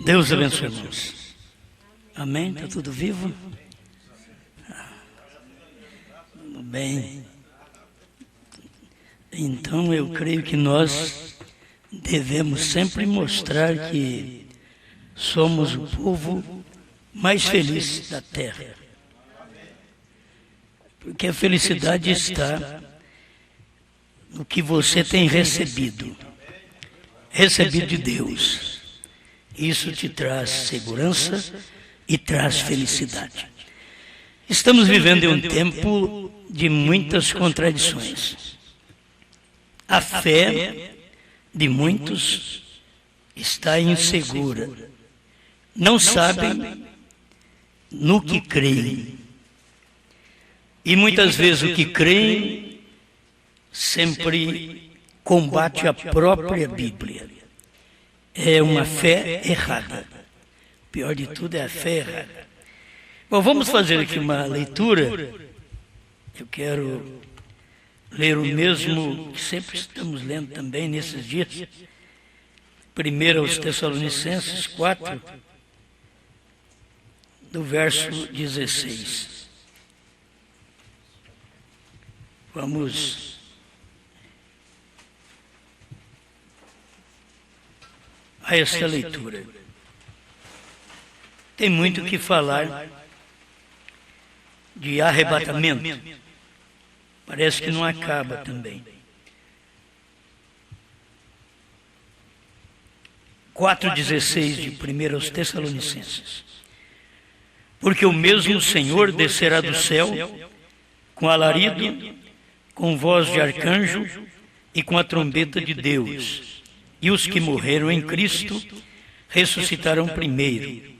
Deus abençoe, irmãos. Amém? Está tudo vivo? Tudo bem. Então eu creio que nós devemos sempre mostrar que somos o povo mais feliz da terra. Porque a felicidade está no que você tem recebido. Recebido de Deus. Isso te traz segurança e traz felicidade. Estamos vivendo em um tempo de muitas contradições. A fé de muitos está insegura. Não sabem no que creem. E muitas vezes o que creem sempre combate a própria Bíblia. É uma fé errada. O pior de tudo é a fé errada. Bom, vamos fazer aqui uma leitura. Eu quero ler o mesmo que sempre estamos lendo também nesses dias. 1 aos Tessalonicenses 4, do verso 16. Vamos a esta leitura. Tem muito o que falar de arrebatamento. Parece que não acaba também. 4,16 de 1 aos Tessalonicenses. Porque o mesmo Senhor descerá do céu com alarido, com voz de arcanjo e com a trombeta de Deus. E os que morreram em Cristo ressuscitarão primeiro.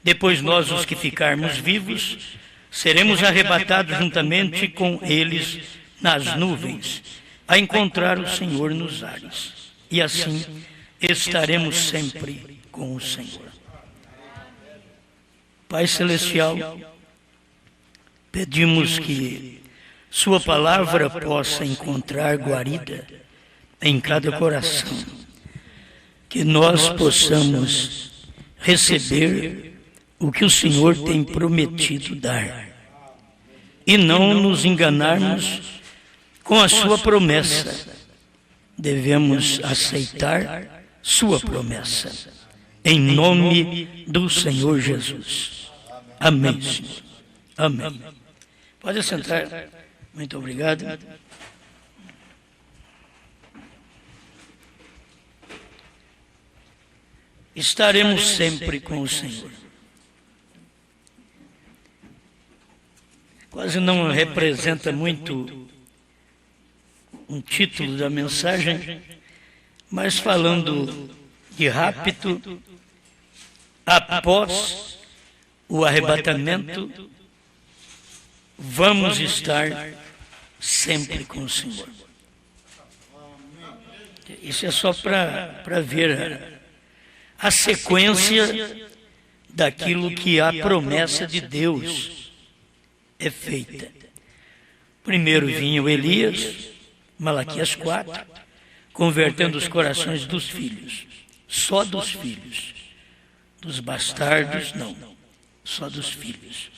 Depois nós, os que ficarmos vivos, seremos arrebatados juntamente com eles nas nuvens, a encontrar o Senhor nos ares. E assim estaremos sempre com o Senhor. Pai Celestial, pedimos que Sua palavra possa encontrar guarida em cada coração. Que nós possamos receber o que o Senhor tem prometido dar. E não nos enganarmos com a sua promessa. Devemos aceitar sua promessa. Em nome do Senhor Jesus. Amém, Senhor. Amém. Pode sentar. Muito obrigado. Estaremos sempre com o Senhor. Quase não representa muito um título da mensagem, mas falando de rapto, após o arrebatamento, vamos estar sempre com o Senhor. Isso é só para ver a sequência daquilo que a promessa de Deus é feita. Primeiro vinha o Elias, Malaquias 4, convertendo os corações dos filhos, só dos filhos, dos bastardos não, só dos filhos.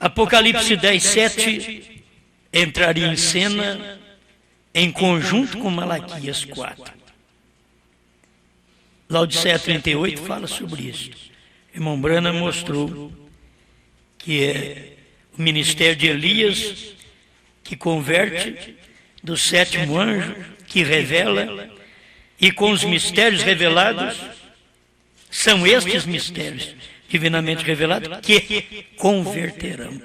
Apocalipse 10, 7 entraria em cena em conjunto com Malaquias 4. Laodiceia 38 fala sobre isso. Irmão Brana mostrou que é o ministério de Elias que converte, do sétimo anjo que revela, e com os mistérios revelados, são estes mistérios divinamente revelados que converterão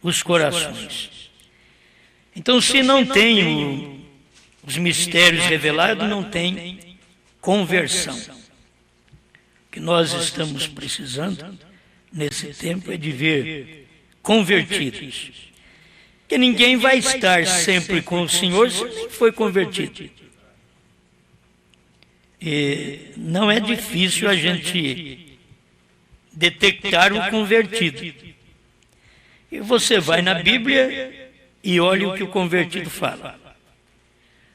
os corações. Então, se não tem os mistérios revelados, não tem conversão. O que nós estamos precisando nesse tempo é de ver convertidos. Que ninguém vai estar sempre com o Senhor se nem foi convertido. E não é difícil a gente detectar o convertido. E você vai na Bíblia e olha o que o convertido fala.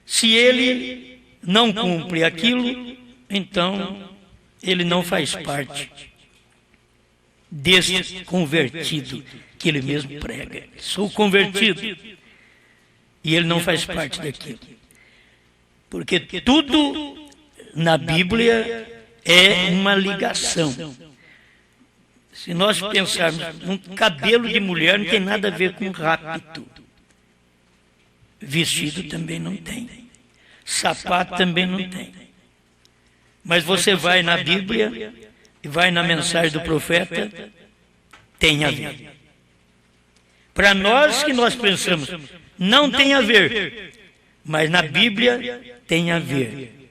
Se ele não cumpre aquilo, então ele não faz parte desse convertido que ele mesmo prega. Sou convertido. E ele não faz parte daquilo. Porque tudo na Bíblia é uma ligação. Se nós pensarmos, um cabelo de mulher não tem nada a ver com rapto. Vestido também não tem. Sapato também não tem. Mas você vai na Bíblia e vai na mensagem do profeta, tem a ver. Para nós que nós pensamos, não tem a ver, mas na Bíblia tem a ver.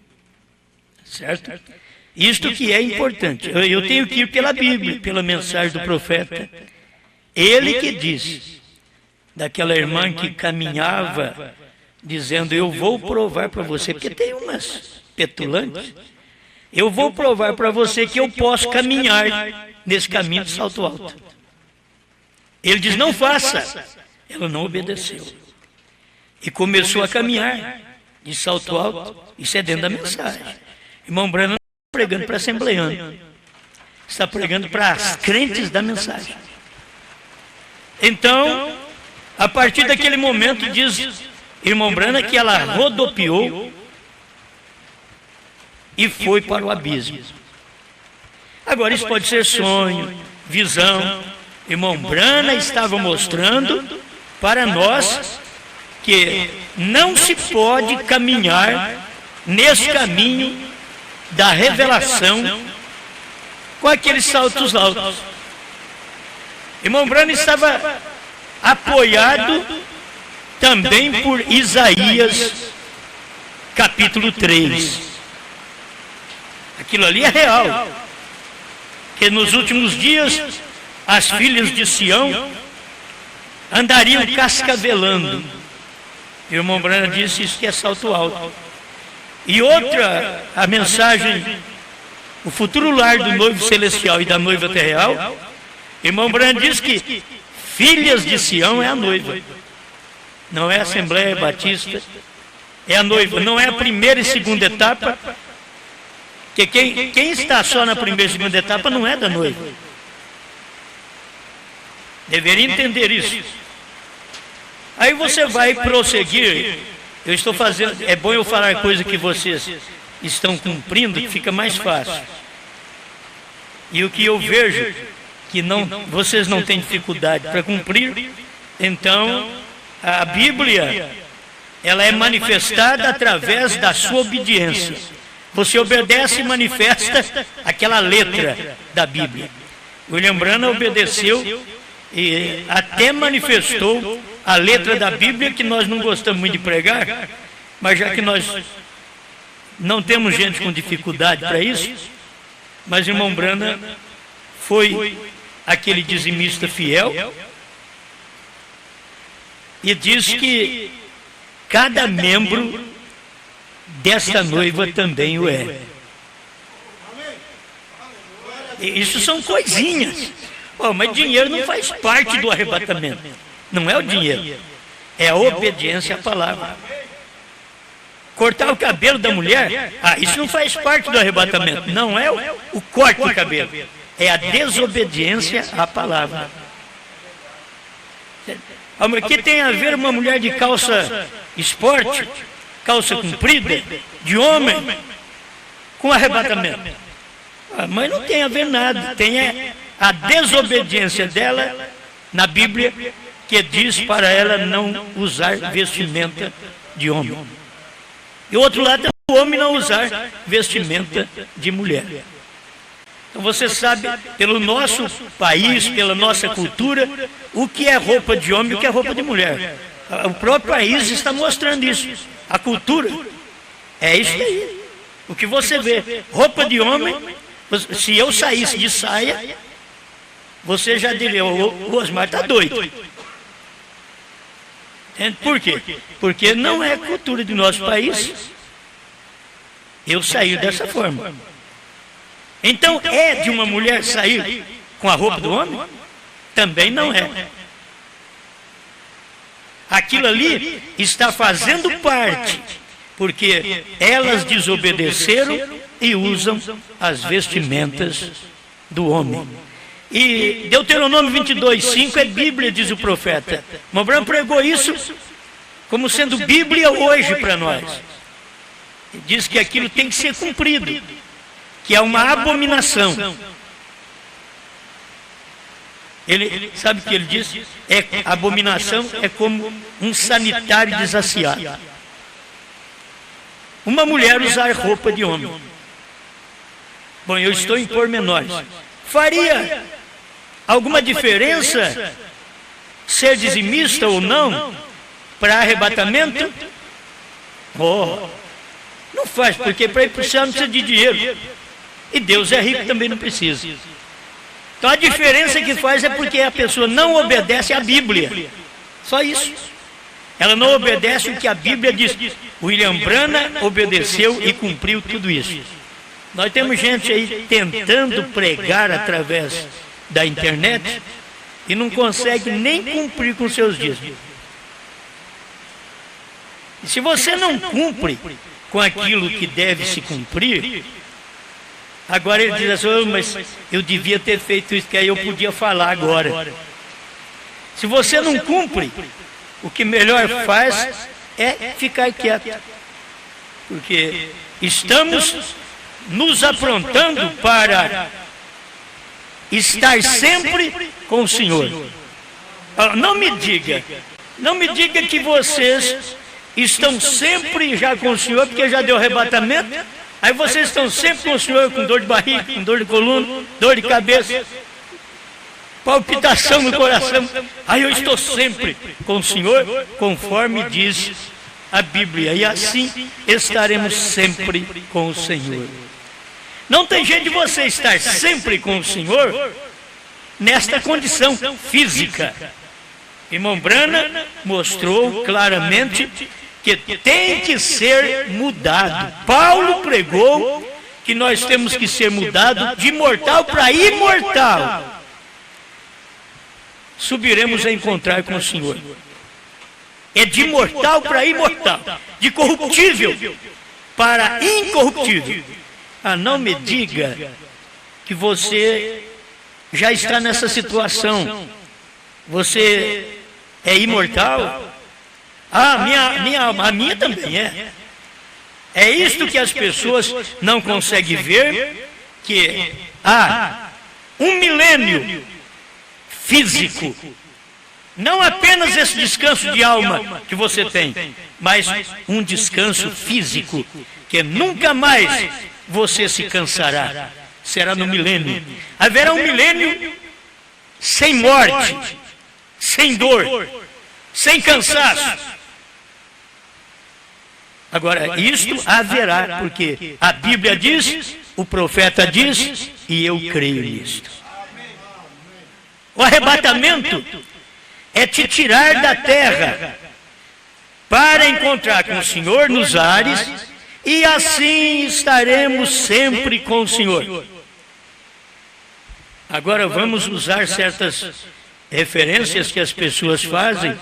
Certo? Isto que é importante. Eu tenho que ir pela Bíblia, pela mensagem do profeta. Ele que diz, daquela irmã que caminhava, dizendo, eu vou provar para você, porque tem umas petulantes, eu vou provar para você que eu posso caminhar nesse caminho de salto alto. Ele diz, não faça. Ela não obedeceu. E começou a caminhar de salto alto. Isso é dentro da mensagem. Irmão Branham não está pregando para assembleano. Está pregando para as crentes da mensagem. Então, a partir daquele momento, diz irmão Branham que ela rodopiou e foi para o abismo. Agora, isso pode ser sonho, visão. Irmão Branham estava mostrando para nós que não se pode caminhar nesse caminho da revelação com aqueles saltos altos. Irmão Branham estava apoiado também por Isaías capítulo 3. Aquilo ali é real. Que nos últimos dias as filhas de Sião andariam cascavelando. E o irmão Branham disse isso que é salto alto. E outra, a mensagem, o futuro lar do noivo celestial e da noiva terreal, irmão Branham diz que filhas de Sião é a noiva. Não é a Assembleia Batista, é a noiva. Não é a primeira e segunda etapa, que quem está só na primeira e segunda etapa não é da noiva. Deveria entender isso. Aí você vai prosseguir. Eu estou fazendo, é bom eu falar coisa que vocês estão cumprindo, que fica mais fácil. E o que eu vejo que vocês não têm dificuldade para cumprir, então a Bíblia ela é manifestada através da sua obediência. Você obedece e manifesta aquela letra da Bíblia. William Branham obedeceu e até manifestou a letra da Bíblia, que nós não gostamos muito de pregar, mas já que nós não temos gente com dificuldade para isso, mas irmão Branham foi aquele dizimista fiel e diz que cada membro desta noiva também o é. Isso são coisinhas. Mas dinheiro não faz parte do arrebatamento. Não é o dinheiro, é a obediência à palavra. Cortar o cabelo da mulher, isso não faz parte do arrebatamento. Não é o corte do cabelo, é a desobediência à palavra. O que tem a ver uma mulher de calça esporte, calça comprida, de homem, com arrebatamento? Mas não tem a ver nada. Tem a desobediência dela na Bíblia, que diz para ela não usar vestimenta de homem. E o outro lado é o homem não usar vestimenta de mulher. Então você sabe, pelo nosso país, pela nossa cultura, o que é roupa de homem e o que é roupa de mulher. O próprio país está mostrando isso. A cultura é isso aí. O que você vê, roupa de homem, se eu saísse de saia, você já diria, o Osmar está doido. Por quê? Porque não é cultura do nosso país eu sair dessa forma. Então, é de uma mulher sair com a roupa do homem? Também não é. Aquilo ali está fazendo parte, porque elas desobedeceram e usam as vestimentas do homem. E Deuteronômio 22:5 é Bíblia, diz o profeta. O Branham pregou isso como sendo Bíblia hoje para nós. Ele diz que aquilo tem que ser cumprido, que é uma abominação. Ele sabe o que ele diz? Abominação é como um sanitário desassiado. Uma mulher usar roupa de homem. Bom, eu estou em pormenores. Faria alguma diferença ser dizimista ou não para arrebatamento? Oh, não faz, porque para ir para o céu não precisa de dinheiro. E Deus é rico, também não precisa. Então a diferença que faz é porque a pessoa não obedece à Bíblia. Só isso. Ela não obedece o que a Bíblia diz. William Branham obedeceu e cumpriu tudo isso. Nós temos gente aí tentando pregar através da internet e não consegue nem cumprir com seus dízimos. E se você não cumpre com aquilo que deve se cumprir, agora ele diz assim: oh, mas eu devia ter feito isso, que aí eu podia falar agora. Se você não cumpre, o que melhor faz é ficar quieto. Porque estamos nos aprontando para estar sempre com o Senhor. Não me diga que vocês estão sempre já com o Senhor, porque já deu arrebatamento. Aí vocês estão sempre com o Senhor, com dor de barriga, com dor de coluna, dor de cabeça, palpitação no coração. Aí eu estou sempre com o Senhor, conforme diz a Bíblia. E assim estaremos sempre com o Senhor. Não tem jeito de você estar sempre com o Senhor nesta condição física. Irmão Branham mostrou claramente que tem que ser mudado. Paulo pregou que nós temos que ser mudados de mortal para imortal. Subiremos a encontrar com o Senhor. É de mortal para imortal, de corruptível para incorruptível. Não me diga que você já está nessa situação. Você é imortal? A minha também é. É isto que as pessoas não conseguem ver, que há um milênio físico. Não apenas esse descanso de alma que você tem, mas um descanso físico, que nunca mais você se cansará. Será no milênio. Haverá um milênio sem morte, sem dor, sem cansaço. Agora, isto haverá, porque a Bíblia diz, o profeta diz, e eu creio nisto. O arrebatamento é te tirar da terra para encontrar com o Senhor nos ares, e assim estaremos sempre com o Senhor. Agora vamos usar certas referências que as pessoas fazem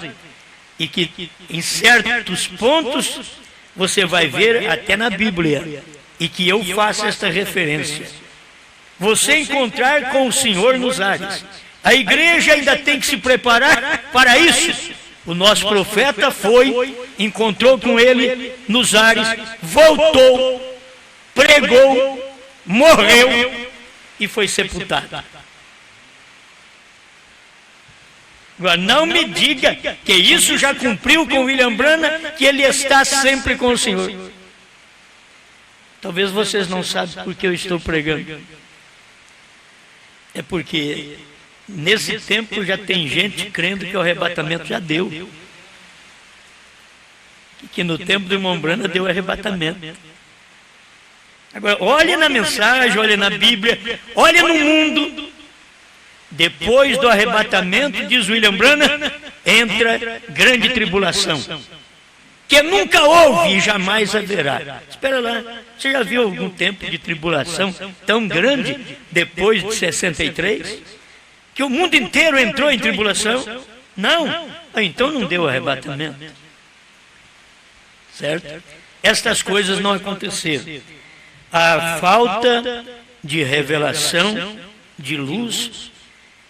e que em certos pontos você vai ver até na Bíblia, e que eu faço esta referência. Você encontrar com o Senhor nos ares. A igreja ainda tem que se preparar para isso. O nosso profeta foi, encontrou com ele nos ares, voltou, pregou, morreu e foi sepultado. Agora, não me diga que isso já cumpriu com William Branham, que ele está sempre com o Senhor. Talvez vocês não saibam por que eu estou pregando. É porque nesse tempo já tem gente crendo que o arrebatamento já deu. Que no tempo do irmão Branham deu arrebatamento. Agora, olhe na mensagem, olhe na Bíblia, olhe no mundo. Depois do arrebatamento, diz William Branham, entra grande tribulação, que nunca houve e jamais haverá. Espera lá, você já viu algum tempo de tribulação tão grande depois de 63? Que o mundo inteiro entrou em tribulação? Não, então não deu arrebatamento. Certo? Estas coisas não aconteceram. a falta de revelação, de luz,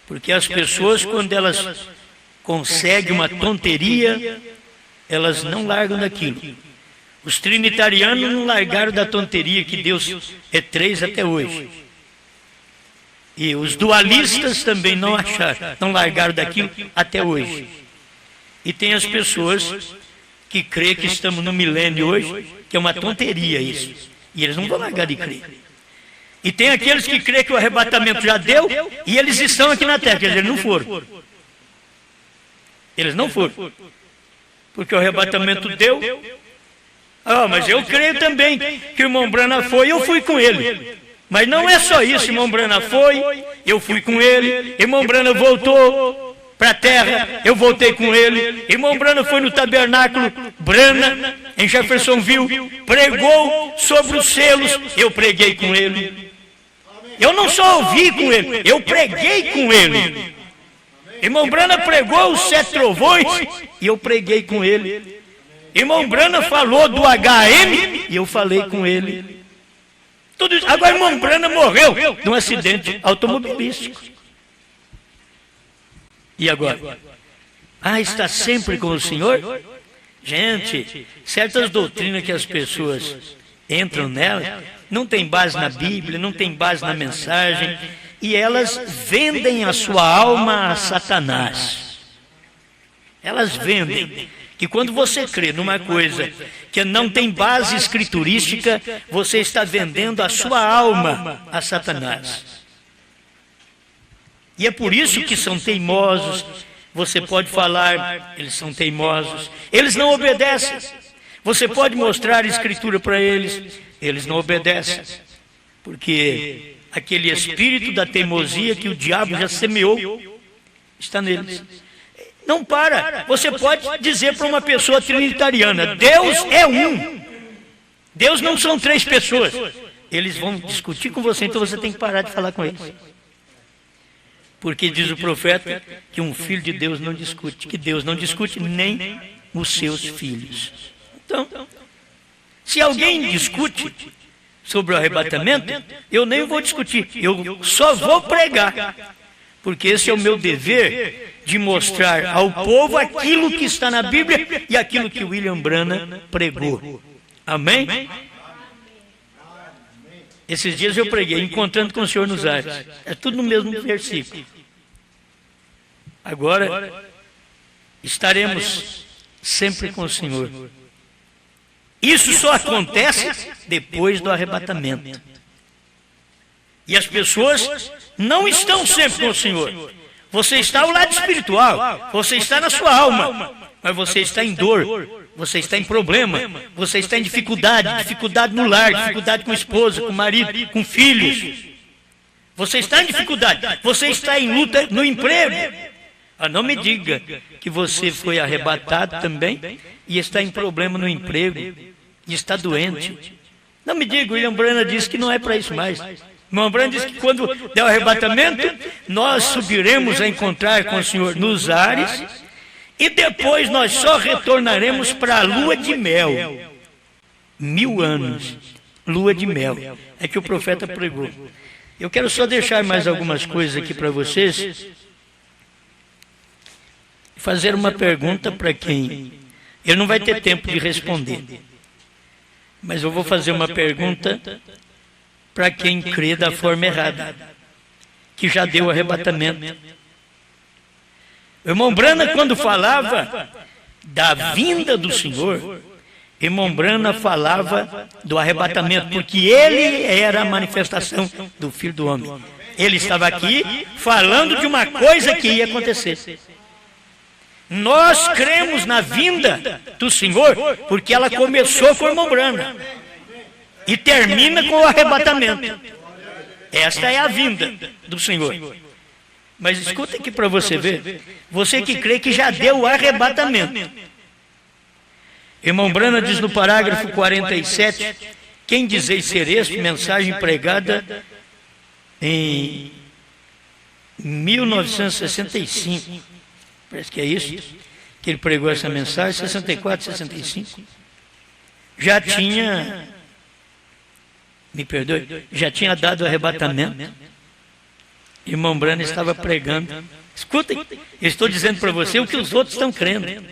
porque as pessoas, quando elas conseguem uma tonteria, elas não largam daquilo. Os trinitarianos não largaram da tonteria que Deus é três até hoje. E os dualistas também não acharam, não largaram daquilo até hoje. E tem as pessoas que creem que estamos no milênio hoje, que é uma tonteria isso. E eles não vão largar de crer. E tem aqueles que creem que o arrebatamento já deu e eles estão aqui na terra, quer dizer, eles não foram. Eles não foram. Porque o arrebatamento deu. Ah, mas eu creio também que o irmão Brana foi, eu fui com ele. Mas não é só isso, irmão Brana foi, eu fui com ele, irmão Brana voltou para a terra, eu voltei com ele, irmão Brana foi no tabernáculo Brana, em Jeffersonville, pregou sobre os selos, eu preguei com ele. Eu não só ouvi com ele, eu preguei com ele. Irmão Brana pregou os 7 trovões e eu preguei com ele. Irmão Brana falou do HM e eu falei com ele. Tudo isso. Agora, irmão Brana morreu num acidente automobilístico. E agora? Ah, está sempre com o Senhor? Gente, certas doutrinas que as pessoas entram nelas, não tem base na Bíblia, não tem base na mensagem, e elas vendem a sua alma a Satanás. Elas vendem. Que quando você crê numa coisa que não tem base escriturística, você está vendendo a sua alma a Satanás. E é por isso que são teimosos. Você pode falar, eles são teimosos. Eles não obedecem. Você pode mostrar a escritura para eles, eles não obedecem. Porque aquele espírito da teimosia que o diabo já semeou está neles. Não para. Você pode dizer para uma pessoa trinitariana, Deus é um. Deus não são 3 pessoas. Eles vão discutir com você, então você tem que parar de falar com eles. Porque diz o profeta que um filho de Deus não discute, que Deus não discute nem os seus filhos. Então, se alguém discute sobre o arrebatamento, eu nem vou discutir, eu só vou pregar. Porque esse é o meu dever de mostrar ao povo aquilo que está na Bíblia e aquilo que William Branham pregou. Amém? Esses dias eu preguei, encontrando com o Senhor nos ares. É tudo no mesmo versículo. Agora, estaremos sempre com o Senhor. Isso só acontece depois do arrebatamento. E as pessoas não estão sempre com o Senhor. Você está ao lado espiritual, você está na sua alma, mas você está em dor, você está em problema, você está em dificuldade, dificuldade no lar, dificuldade com a esposa, com o marido, com filhos. Você está em dificuldade, você está em luta no emprego. Ah, não me diga que você foi arrebatado também e está em problema no emprego e está doente. Não me diga, William Branham disse que não é para isso mais. Irmão Branham disse que quando der o arrebatamento, nós subiremos a encontrar com o Senhor nos ares e depois nós só retornaremos para a lua de mel. 1000 anos, lua de mel. É que o profeta pregou. Eu quero só deixar mais algumas coisas aqui para vocês. Fazer uma pergunta para quem ele não vai ter tempo de responder. Mas eu vou fazer uma pergunta para quem crê da forma errada, que já deu o arrebatamento. O irmão Branham, quando falava da vinda do Senhor, irmão Branham falava do arrebatamento, porque ele era a manifestação do Filho do Homem. Ele estava aqui falando de uma coisa que ia acontecer. Nós cremos na vinda do Senhor, porque ela começou com o irmão Branham e termina com o arrebatamento. Esta é a vinda do Senhor. Mas escuta aqui para você ver. Você que crê que já deu o arrebatamento. Irmão Branham diz no parágrafo 47, quem dizeis ser este, mensagem pregada em 1965. Parece que é isso que ele pregou essa mensagem, 64, 65. Já tinha me perdoe, já tinha dado o arrebatamento. Irmão Branham estava pregando. Escutem, eu estou dizendo para você o que os outros estão crendo.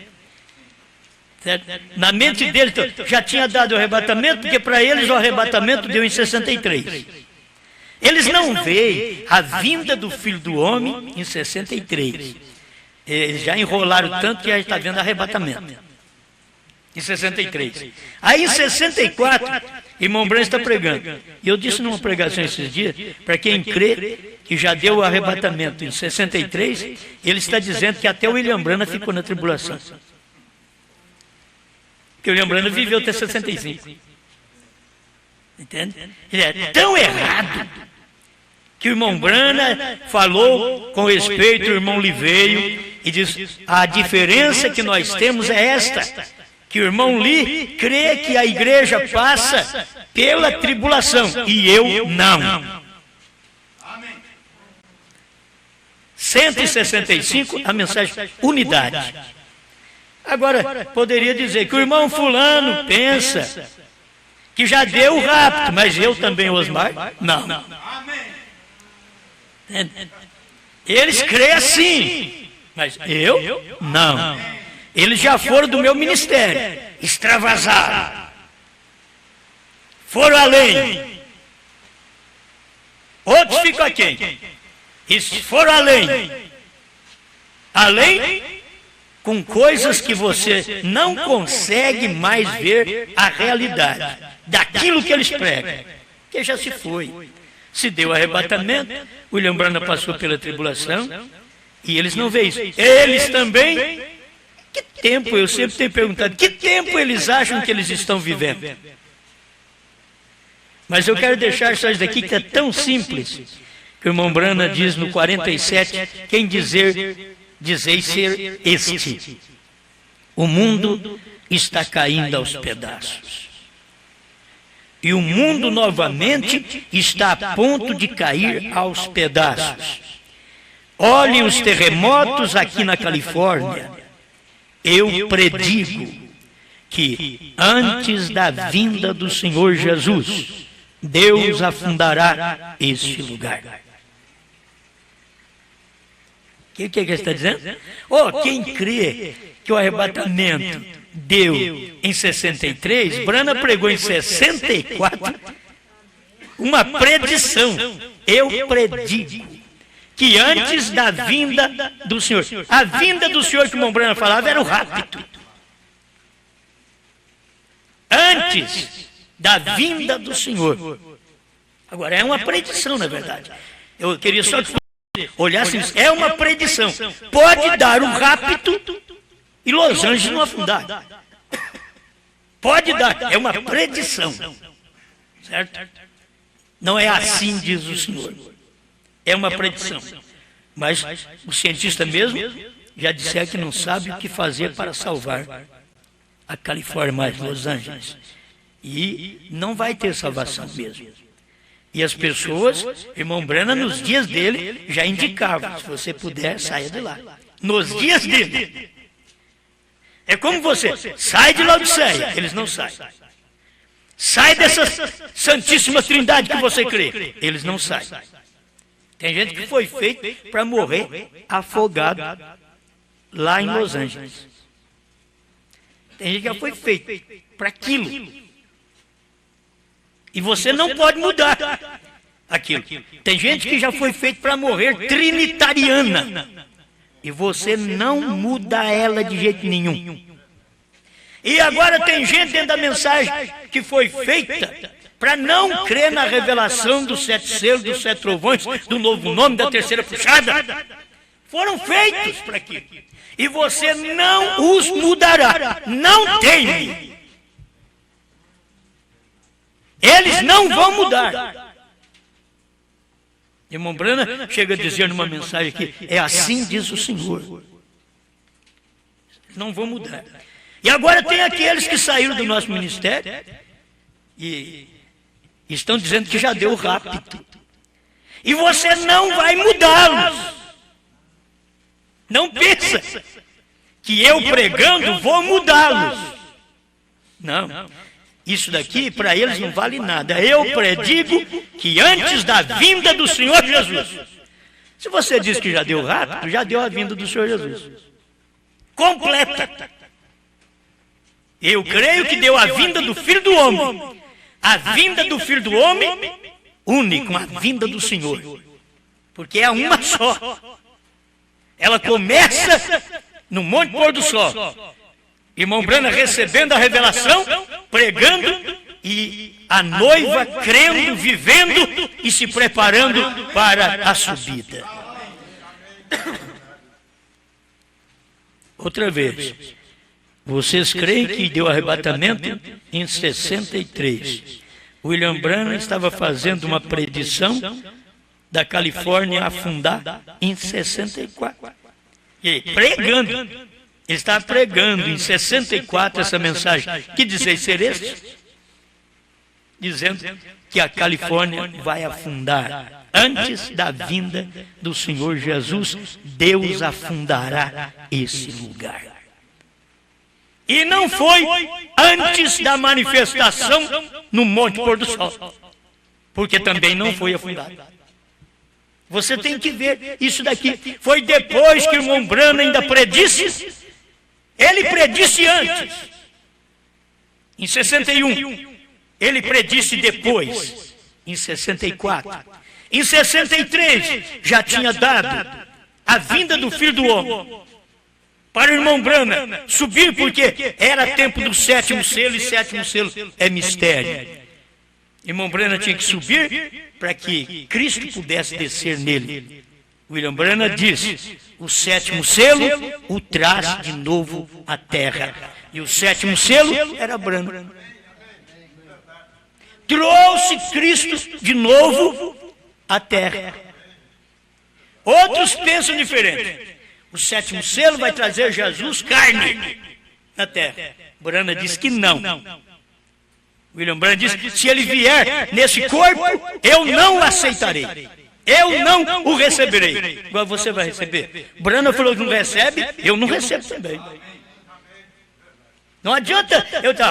Certo? Na mente deles, já tinha dado o arrebatamento, porque para eles o arrebatamento deu em 63. Eles não veem a vinda do Filho do Homem em 63. Eles já enrolaram tanto que já está vendo arrebatamento. Em 63. Aí em 64, irmão Branham está pregando. E eu disse numa pregação esses dias, para quem crê que já deu o arrebatamento em 63, ele está dizendo que até o William Branham ficou na tribulação. Porque o William Branham viveu até 65. Entende? Ele é tão errado que o irmão Branham falou com respeito ao irmão Liveio e diz: a diferença que nós temos é esta, que o irmão Li crê que a igreja passa pela tribulação e eu não. 165, a mensagem unidade. Agora, poderia dizer que o irmão fulano pensa que já deu o rapto, mas eu também, Osmar, não. Eles creem assim, mas eu não. Eles já foram do meu ministério, extravasaram, foram além. Outros ficam aqui, e foram além com coisas que você não consegue mais ver a realidade daquilo que eles pregam, que já se foi. Se deu arrebatamento, William Branham passou pela tribulação, e eles não veem isso. Eles também, que tempo, eu sempre tenho perguntado, que tempo eles acham que eles estão vivendo? Mas eu quero deixar só isso daqui, que é tão simples, que o irmão Branham diz no 47, quem dizeis ser este. O mundo está caindo aos pedaços. E o mundo novamente está a ponto de cair aos pedaços. Olhem os terremotos aqui na Califórnia. Eu predigo que antes da vinda do Senhor Jesus, Deus afundará este lugar. O que ele está dizendo? Quem crê que o arrebatamento deu em 63, Branham pregou em 64 uma predição. Eu predigo que antes da vinda do Senhor, a vinda do Senhor que o irmão Branham falava era o rapto. Antes da vinda do Senhor. Agora, é uma predição, na verdade. Eu queria só que olhasse isso. É uma predição. Pode dar um rapto e Los Angeles não afundar. Pode dar. É uma predição. Certo? Não é assim, diz o Senhor. É uma predição. Mas o cientista mesmo já disseram que não sabe o que fazer para salvar a Califórnia mais Los Angeles. E não vai ter salvação mesmo. E as pessoas, irmão Branham, nos dias dele, já indicavam, se você puder, saia de lá. Nos dias dele. É como você, sai de Laodiceia, eles não saem. Sai dessa Santíssima Trindade que você crê, eles não saem. Tem gente que foi feito para morrer afogado lá em Los Angeles. Tem gente que já foi feito para aquilo. E você não pode mudar aquilo. Tem gente que já foi feito para morrer trinitariana. E você não muda ela de jeito nenhum. E agora tem gente dentro da mensagem que foi feita para não crer na revelação dos 7 selos, dos 7 trovões, do novo nome, da terceira puxada. Foram feitos para aquilo. E você não os mudará. Não teme. Eles não vão mudar. Irmão Branham chega a dizer numa mensagem aqui, é assim diz o Senhor. Eles não vão mudar. E agora tem aqueles que saíram do nosso ministério e estão dizendo que já deu o rapto. E você não vai mudá-los. Não pensa que eu pregando vou mudá-los. Não. Isso daqui para eles não vale nada. Eu predigo que antes da vinda do Senhor Jesus. Se você diz que já deu rápido, já deu a vinda do Senhor Jesus. Completa. Eu creio que deu a vinda do Filho do Homem. A vinda do Filho do Homem, único, a vinda do Senhor. Porque é uma só. Ela começa no Monte Pôr do Sol. Irmão Branham recebendo a revelação, pregando, e a noiva crendo, vivendo e se preparando para a subida. Outra vez, vocês creem que deu arrebatamento em 63. William Branham estava fazendo uma predição da Califórnia afundar em 64. E pregando, ele estava pregando em 64 essa mensagem. Que dizeis ser este? Dizendo que a Califórnia vai afundar. Antes da vinda do Senhor Jesus, Deus afundará esse lugar. E não foi antes da manifestação no Monte Pôr do Sol, porque também não foi afundado. Você tem que ver isso daqui. Foi depois que o irmão Branham ainda predisse. Ele predisse antes, em 61. Ele predisse depois, em 64. Em 63, já tinha dado a vinda do Filho do Homem para o irmão Branham subir, porque era tempo do sétimo selo, e sétimo selo é mistério. Irmão Branham tinha que subir para que Cristo pudesse descer nele. William Branham disse: o sétimo selo o traz de novo à terra. E o sétimo selo era Branham. Trouxe Cristo de novo à terra. Outros pensam diferente. O sétimo selo vai trazer Jesus carne na terra. Branham diz que não. William Branham diz: se ele vier nesse corpo, eu não o aceitarei. Eu não o receberei. Agora você vai receber. Branham falou que não recebe, eu não recebo também. Não adianta eu dizer,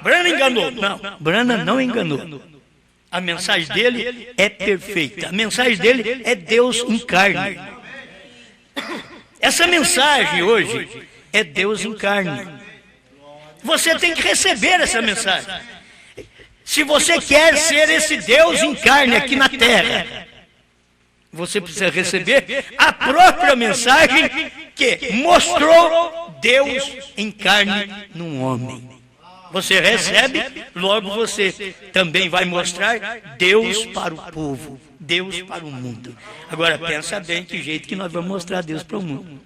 Branham enganou. Não, Branham não enganou. A mensagem dele é perfeita. A mensagem dele é Deus em carne. Essa mensagem hoje é Deus em carne. Você tem que receber essa mensagem. Se você quer ser esse Deus em carne aqui na terra, você precisa receber a própria mensagem que mostrou Deus em carne num homem. Você recebe, logo você também vai mostrar Deus para o povo, Deus para o mundo. Agora pensa bem que jeito que nós vamos mostrar Deus para o mundo.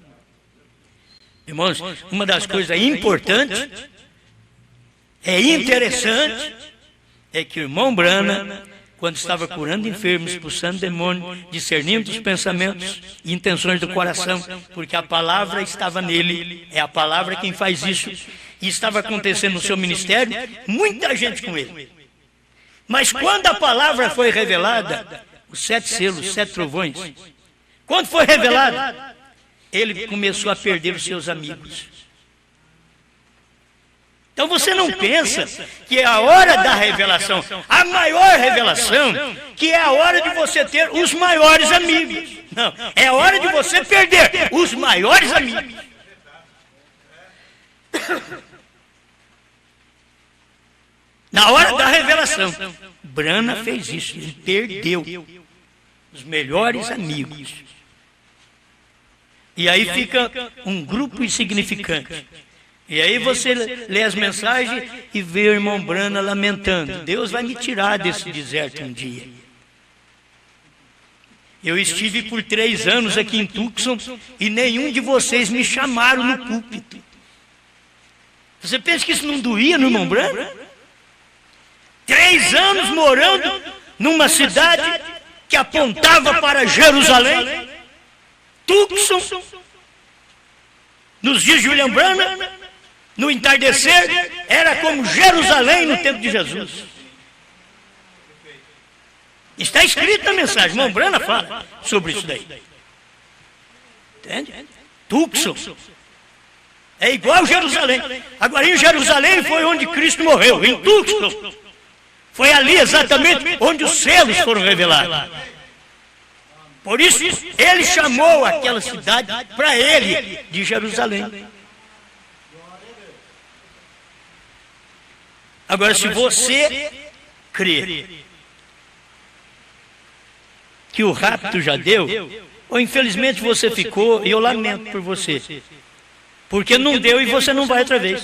Irmãos, uma das coisas importantes, interessante, é que o irmão Branham, quando estava curando enfermos, expulsando demônios, discernindo os pensamentos e intenções do coração, porque a palavra estava nele, é a palavra quem faz isso, e estava acontecendo no seu ministério, muita gente com ele. Mas quando a palavra foi revelada, os 7 selos, os 7 trovões, quando foi revelada, ele começou a perder os seus amigos. Então você não pensa que é a hora da revelação, a maior revelação, que é a hora de você ter os maiores amigos. Não, é a hora de você perder os maiores amigos. Na hora da revelação, Branham fez isso, ele perdeu os melhores amigos. E aí fica um grupo insignificante. E aí você lê as mensagens e vê o irmão Branham lamentando: Deus vai me tirar desse deserto um dia. Eu estive por 3 anos aqui em Tucson e nenhum de vocês me chamaram no púlpito. Você pensa que isso não doía no irmão Branham? 3 anos morando numa cidade que apontava para Jerusalém, Tucson, nos dias de William Branham, no entardecer, era como Jerusalém no tempo de Jesus. Está escrito na mensagem, irmão Branham fala sobre isso daí. Entende? Tucson. É igual Jerusalém. Agora, em Jerusalém foi onde Cristo morreu, em Tuxtlan. Foi ali exatamente onde os selos foram revelados. Por isso, ele chamou aquela cidade para ele de Jerusalém. Agora, se você crê que o rapto já deu, ou infelizmente você ficou, e eu lamento por você, porque não deu e você não vai outra vez.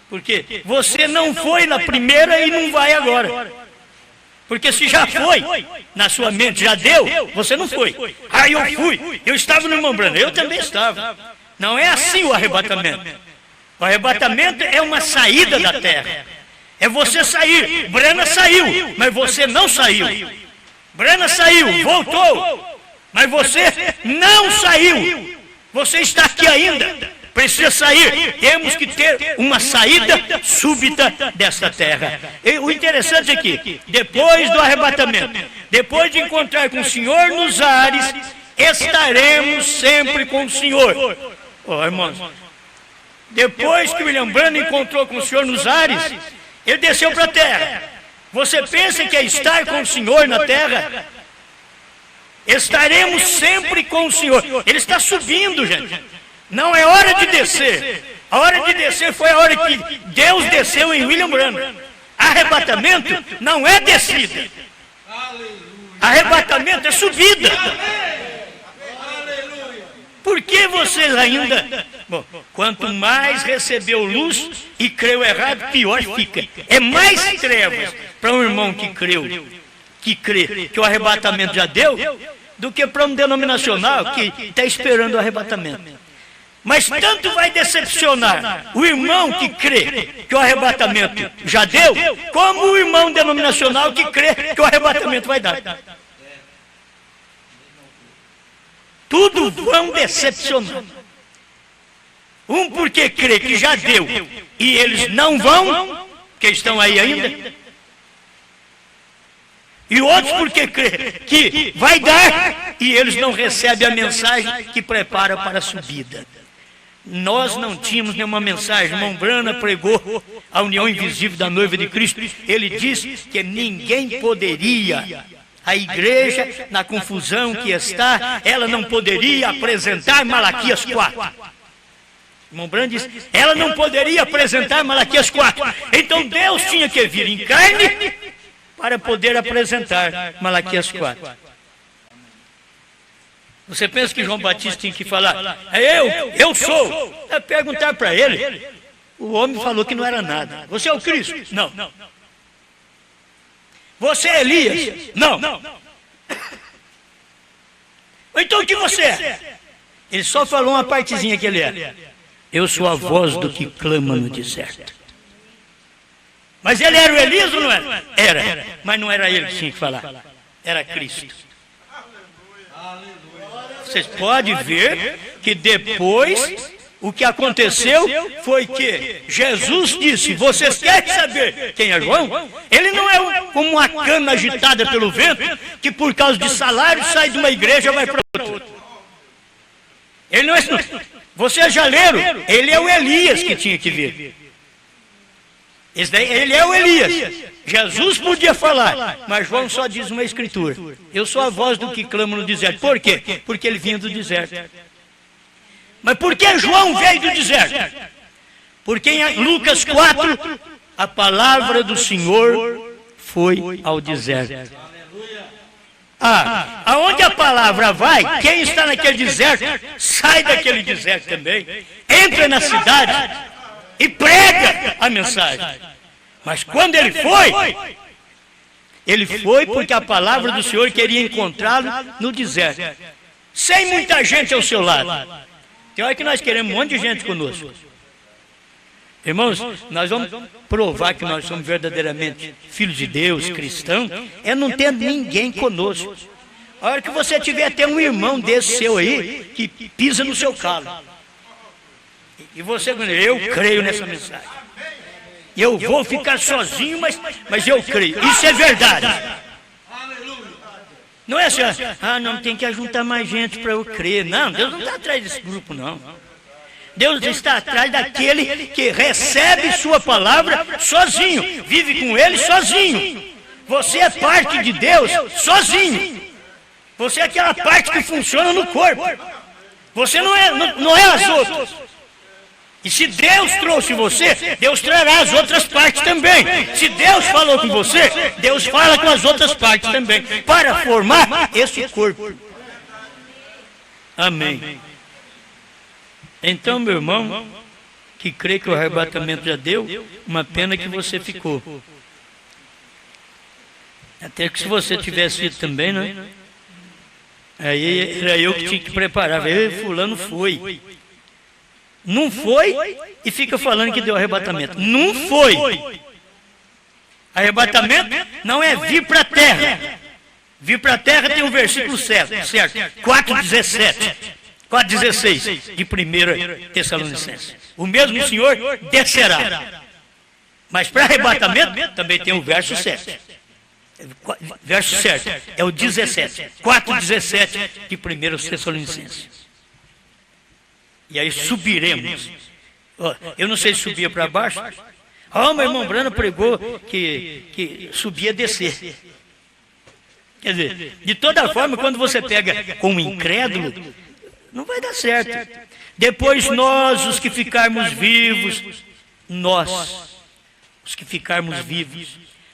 Porque você não foi na primeira e não vai agora. Porque se já foi, na sua mente já deu, você não foi. Ah, eu fui, eu estava no irmão Branham, eu também estava. Não é assim o arrebatamento. O arrebatamento é uma saída da terra. É você sair. Branham saiu, mas você não saiu. Branham saiu, voltou, mas você não saiu. Você está aqui ainda. Precisa sair. Temos que ter uma saída súbita desta terra. E o interessante é que, depois do arrebatamento, depois de encontrar com o Senhor nos ares, estaremos sempre com o Senhor. Oh, irmãos, depois que William Branham encontrou com o Senhor nos ares, ele desceu para a terra. Você pensa que é estar com o Senhor na terra? Estaremos sempre com o Senhor. Ele está subindo, gente. Não é hora de descer. A hora de descer foi a hora que Deus desceu em William Branham. Arrebatamento não é descida. Arrebatamento é subida. Por que vocês ainda... Bom, quanto mais recebeu luz e creu errado, pior fica. É mais trevas para um irmão que crê que o arrebatamento já deu, do que para um denominacional que está esperando o arrebatamento. Mas tanto vai decepcionar o irmão que crê que o arrebatamento já deu, como o irmão denominacional que crê que o arrebatamento vai dar. Tudo vão decepcionar. Um porque crê que já deu e eles não vão, que estão aí ainda. E outros porque crê que vai dar e eles não recebem a mensagem que prepara para a subida. Nós não tínhamos nenhuma mensagem. O irmão Branham pregou a união invisível da noiva de Cristo. Ele disse que ninguém poderia, a igreja, na confusão que está, ela não poderia apresentar Malaquias 4. O irmão Branham disse, ela não poderia apresentar Malaquias 4. Então Deus tinha que vir em carne para poder apresentar Malaquias 4. Você pensa que João Batista tinha que falar, eu sou. É perguntar para ele. O homem falou que não era nada. Você é o Cristo? Não. Você é Elias? Não. Então o que você é? Ele só falou uma partezinha que ele é. Eu sou a voz do que clama no deserto. Mas ele era o Elias ou não era? Era. Mas não era ele que tinha que falar. Era Cristo. Vocês podem ver que depois o que aconteceu foi que Jesus disse, vocês querem saber quem é João? Ele não é como uma cana agitada pelo vento, que por causa de salário sai de uma igreja e vai para outra. Ele não é... Vocês já leram? Ele é o Elias que tinha que vir. Ele é o Elias. Jesus podia falar, mas João só diz uma escritura. Eu sou a voz do que clama no deserto. Por quê? Porque ele vinha do deserto. Mas por que João veio do deserto? Porque em Lucas 4, a palavra do Senhor foi ao deserto. Aonde a palavra vai, quem está naquele deserto, sai daquele deserto também. Entra na cidade e prega a mensagem. Mas quando ele foi porque a palavra do Senhor queria encontrá-lo no deserto, sem muita gente ao seu lado. Tem hora que nós queremos um monte de gente conosco. Irmãos, nós vamos provar que nós somos verdadeiramente filhos de Deus, cristãos, é não ter ninguém conosco. A hora que você tiver até um irmão desse seu aí, que pisa no seu calo. E você, eu creio nessa mensagem. Eu vou ficar sozinho, mas eu creio. Isso é verdade. Não é assim, não, tem que ajuntar mais gente para eu crer. Não, Deus não está atrás desse grupo, não. Deus está atrás daquele que recebe sua palavra sozinho, vive com ele sozinho. Você é parte de Deus sozinho. Você é aquela parte que funciona no corpo. Você não é as outras. E se Deus trouxe você, Deus trará as outras partes também. Se Deus falou com você, Deus fala com as outras partes também, para formar esse corpo. Amém. Então, meu irmão, que crê que o arrebatamento já deu, uma pena que você ficou. Até que se você tivesse ido também, né? Aí era eu que tinha que preparar. Fulano foi. Não foi e fica falando que deu arrebatamento. Não foi. Arrebatamento não é vir para a terra. Vir para a terra tem um versículo certo. 4,17. 4,16 de 1 Tessalonicenses. O mesmo Senhor descerá. Mas para arrebatamento também tem um verso certo. Verso certo. É o 17. 4,17 de 1 Tessalonicenses. E aí subiremos. Eu não sei se subia para baixo. Meu irmão Brana pregou que subia e descer. Quer dizer, de toda forma, quando você pega com um incrédulo, não vai dar certo. Depois nós, os que ficarmos vivos,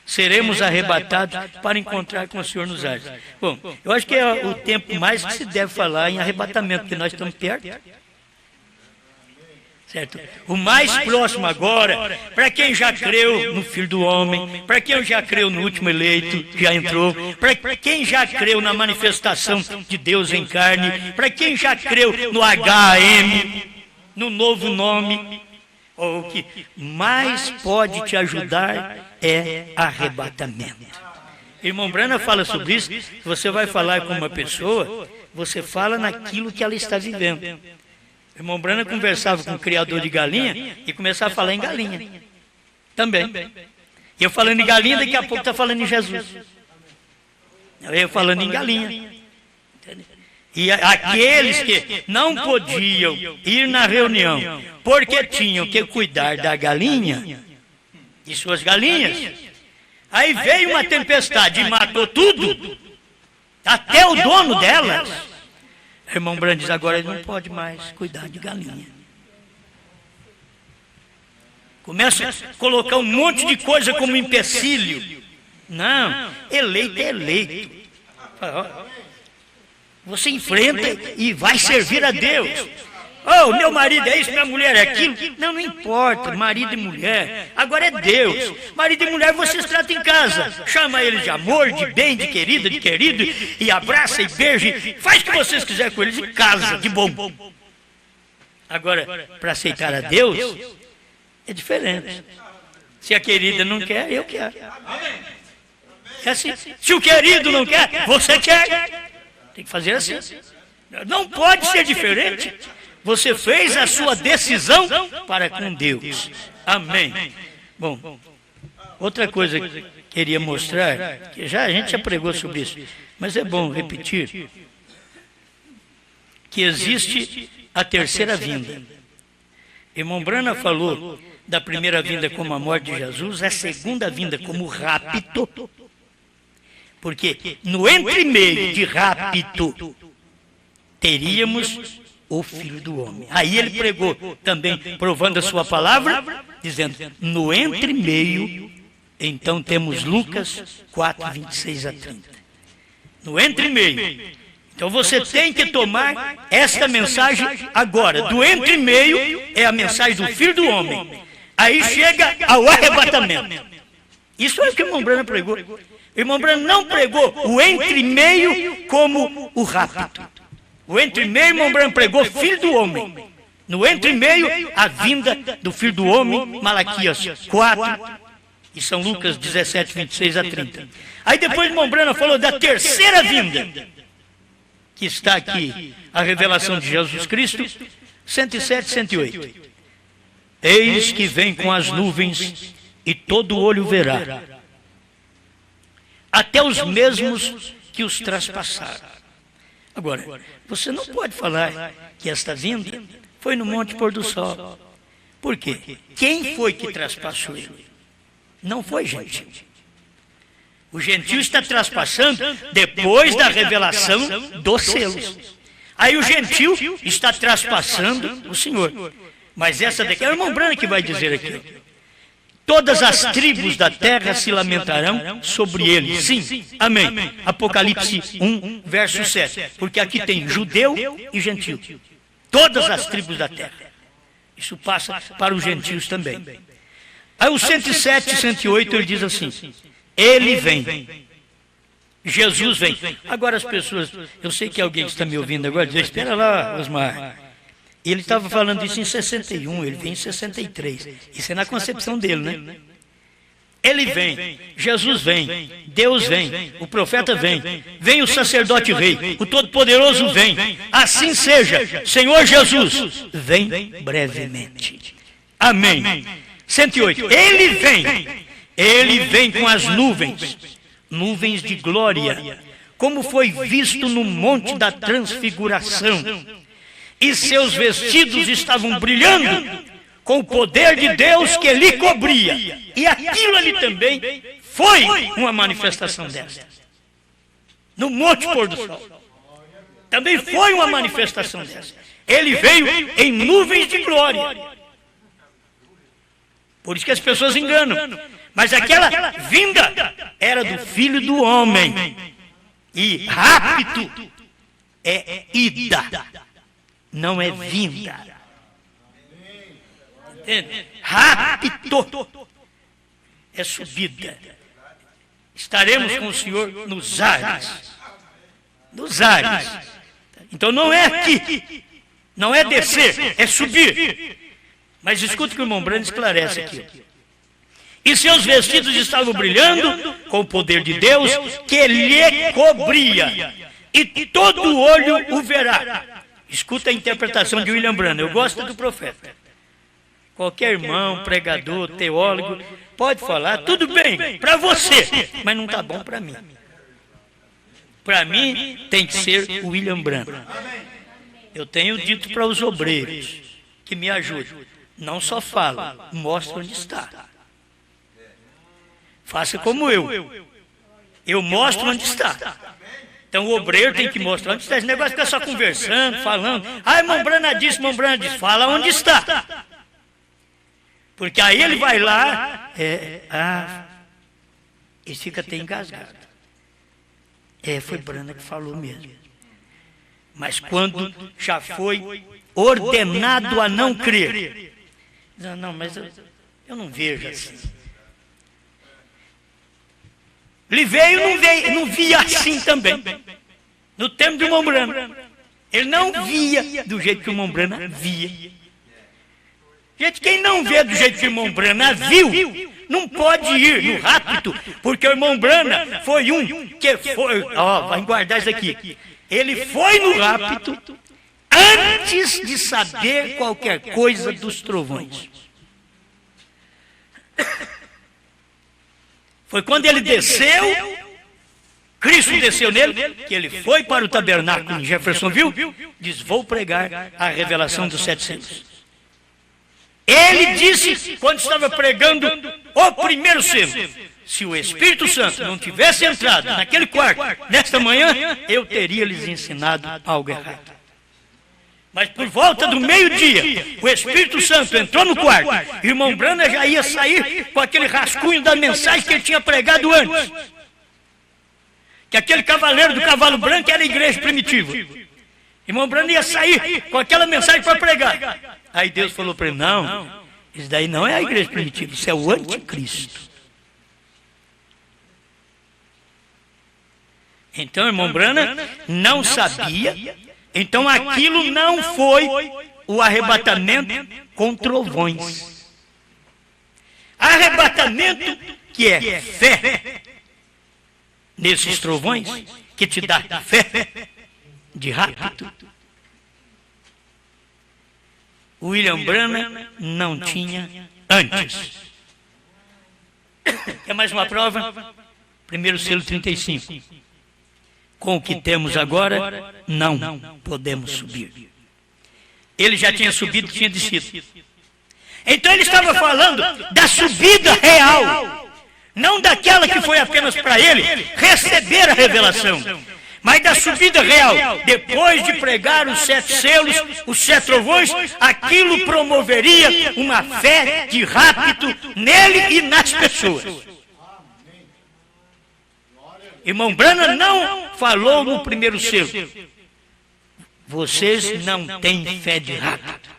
seremos arrebatados para encontrar com o Senhor nos ares. Bom, eu acho que é o tempo mais que se deve falar em arrebatamento, porque nós estamos perto. Certo? O mais próximo agora, para quem já creu no Filho do Homem, para quem já creu no último eleito, que já entrou, para quem já creu na manifestação de Deus em carne, para quem já creu no HM, no novo nome, o que mais pode te ajudar é arrebatamento. Irmão Brana fala sobre isso. Se você vai falar com uma pessoa, você fala naquilo que ela está vivendo. O irmão Brana conversava com um criador de galinha e começava a falar em galinha. Também. E eu falando em galinha, daqui a pouco está falando em Jesus. Eu falando em galinha. E aqueles que não podiam ir na reunião porque tinham que cuidar da galinha, de suas galinhas, aí veio uma tempestade e matou tudo, até o dono delas. O irmão Brana diz, agora ele não pode mais cuidar de galinha. Começa a colocar um monte de coisa como empecilho. Não, eleito é eleito. Você enfrenta e vai servir a Deus. Meu marido é isso, minha mulher é aquilo. Não importa, marido e mulher. Agora é Deus. Marido e mulher vocês tratam em casa. Chama eles de amor, de bem, de querida, de querido. E abraça e beija. Faz o que vocês quiserem com eles em casa, de bom. Agora, para aceitar a Deus, é diferente. Se a querida não quer, eu quero. É assim. Se o querido não quer, você quer. Tem que fazer assim. Não pode ser diferente. Você fez a sua decisão para com Deus. Amém. Bom, outra coisa que queria mostrar, que a gente já pregou sobre isso, mas é bom repetir, que existe a terceira vinda. Irmão Brana falou da primeira vinda como a morte de Jesus, a segunda vinda como rapto, porque no entremeio de rapto teríamos o Filho do Homem. Aí ele pregou também, provando a sua palavra, dizendo, no entremeio, então temos Lucas 4, 26 a 30. No entremeio. Então você tem que tomar esta mensagem agora. Do entremeio é a mensagem do Filho do Homem. Aí chega ao arrebatamento. Isso é o que o irmão Brana pregou. O irmão Brana não pregou o entremeio como o rapto. O entremeio, irmão Brana pregou Filho do Homem. No entremeio, a vinda do Filho do Homem, Malaquias 4 e São Lucas 17, 26 a 30. Aí depois o irmão Brana falou da terceira vinda, que está aqui, a revelação de Jesus Cristo, 107, 108. Eis que vem com as nuvens e todo olho verá. Até os mesmos que os traspassaram. Agora, você não pode falar que esta vinda foi no Monte Pôr do Sol. Por quê? Quem foi que traspassou ele? Não foi gentil. O gentil está traspassando depois da revelação dos selos. Aí o gentil está traspassando o Senhor. Mas essa daqui é o irmão Branham que vai dizer aqui. Todas as tribos da terra se lamentarão sobre ele. Sim, amém. Apocalipse 1, verso 7. Porque aqui tem judeu e gentil. Todas as tribos da terra. Isso passa para os gentios também. Aí o 107 e 108 ele diz assim: ele vem. Jesus vem. Agora as pessoas, eu sei que alguém que está me ouvindo agora diz: espera lá, Osmar. Ele estava falando isso em 61, ele vem em 63. Isso é na concepção dele, né? Ele vem, Jesus vem, Deus vem, o profeta vem, vem o sacerdote rei, o Todo-Poderoso vem. Assim seja, Senhor Jesus, vem brevemente. Amém. 108. Ele vem com as nuvens, nuvens de glória, como foi visto no Monte da Transfiguração. E seus vestidos estavam brilhando com o poder de Deus que lhe cobria. E aquilo ali também foi uma manifestação dessa. No Monte Pôr do Sol. Também foi uma manifestação dessa. Ele veio em nuvens de glória. Por isso que as pessoas enganam. Mas aquela vinda era do Filho do Homem. E rápido é ida. Não é vinda. Entende? Rápido é subida. Estaremos com o Senhor nos ares. Nos ares. Então não é aqui. Não é descer, é subir. Mas escuta o que o irmão Branham esclarece aqui. E seus vestidos estavam brilhando com o poder de Deus que lhe cobria. E todo olho o verá. Escuta a interpretação de William Branham. Eu gosto do profeta. Qualquer irmão, pregador, teólogo, pode falar, tudo bem, para você, mas não está bom para mim. Para mim, tem que ser o William Branham. Eu tenho dito para os obreiros que me ajudem. Não só fala, mostra onde está. Faça como eu. Eu mostro onde está. Então o obreiro tem que mostrar onde está. Esse negócio fica só conversando, falando. Ah, irmão Branham disse, irmão Branham disse. Fala onde está. Porque aí ele vai lá, e fica até engasgado. Foi Branham que falou mesmo. Mas quando já foi ordenado a não crer. Não, mas eu não vejo assim. Ele veio e não via assim também. No tempo do irmão Branham. Ele não via do jeito que o irmão Branham via. Gente, quem não vê do jeito que o irmão Branham viu, não pode ir no rápido, porque o irmão Branham foi um que foi... vai guardar isso aqui. Ele foi no rápido antes de saber qualquer coisa dos trovões. Foi quando ele desceu, Cristo desceu nele, que ele foi para o tabernáculo em Jeffersonville, diz, vou pregar a revelação dos 7 selos. Ele disse, quando estava pregando o primeiro selo, se o Espírito Santo não tivesse entrado naquele quarto, nesta manhã, eu teria lhes ensinado algo errado. Mas por volta do meio-dia, o Espírito Santo entrou no quarto. O irmão Branham já ia sair com aquele rascunho da mensagem que ele tinha pregado antes. Que aquele cavaleiro do cavalo branco era a igreja primitiva. O irmão Branham ia sair com aquela mensagem para pregar. Aí Deus falou para ele, não, isso daí não é a igreja primitiva, isso é o anticristo. Então o irmão Branham não sabia. Então aquilo não foi o arrebatamento com trovões. Arrebatamento que é fé nesses trovões, que te dá fé de rápido. William Branham não tinha antes. Quer mais uma prova? Primeiro selo 35. com o que temos agora, não podemos subir. Ele já tinha subido e tinha descido. Então ele estava falando da subida real, não daquela que foi apenas para ele receber a revelação, mas da subida real. Depois de pregar os 7 selos, os 7 trovões, aquilo promoveria uma fé de rapto nele e nas pessoas. Irmão Branham não falou no primeiro selo: vocês não têm fé de rapto.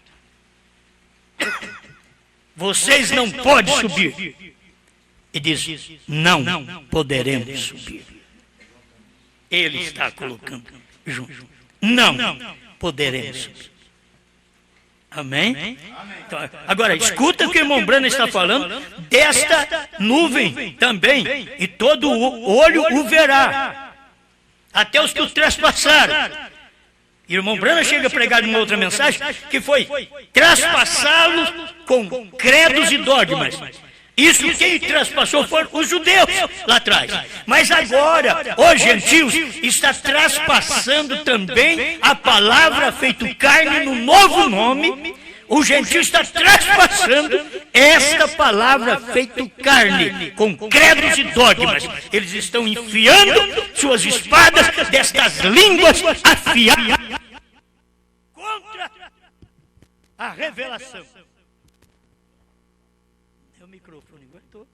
Vocês não podem subir. E diz: não poderemos subir. Ele está colocando junto. Não poderemos subir. Amém? Então, agora, escuta o que o irmão Branham está falando desta nuvem também. E todo olho o verá. Até os que o trespassaram. E o irmão Branham chega a pregar numa outra mensagem que foi traspassá-los com credos e dogmas. Isso quem traspassou foram os judeus lá atrás. Mas agora, os gentios está traspassando também a palavra feito carne no novo nome. O gentio está traspassando esta palavra feito carne com credos e dogmas. Eles estão enfiando suas espadas destas línguas afiadas contra a revelação. O microfone aguentou.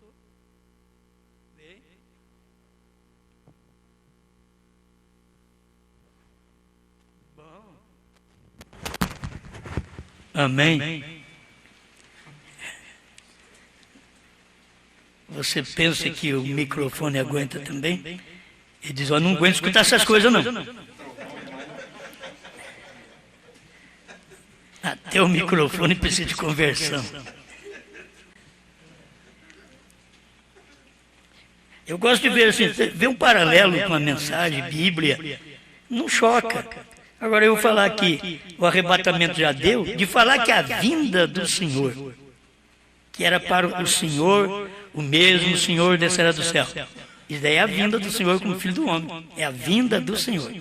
Bem. Bom. Amém. Você pensa que o microfone aguenta também? Ele diz: eu não aguento escutar essas coisas não. Até o microfone precisa de conversão. Eu gosto de ver assim, ver um paralelo com a mensagem, Bíblia, não choca. Agora eu vou falar aqui, o arrebatamento já deu, de falar que a vinda do Senhor, que era para o Senhor, o mesmo Senhor descerá do céu. Isso daí é a vinda do Senhor como Filho do Homem, é a vinda do Senhor.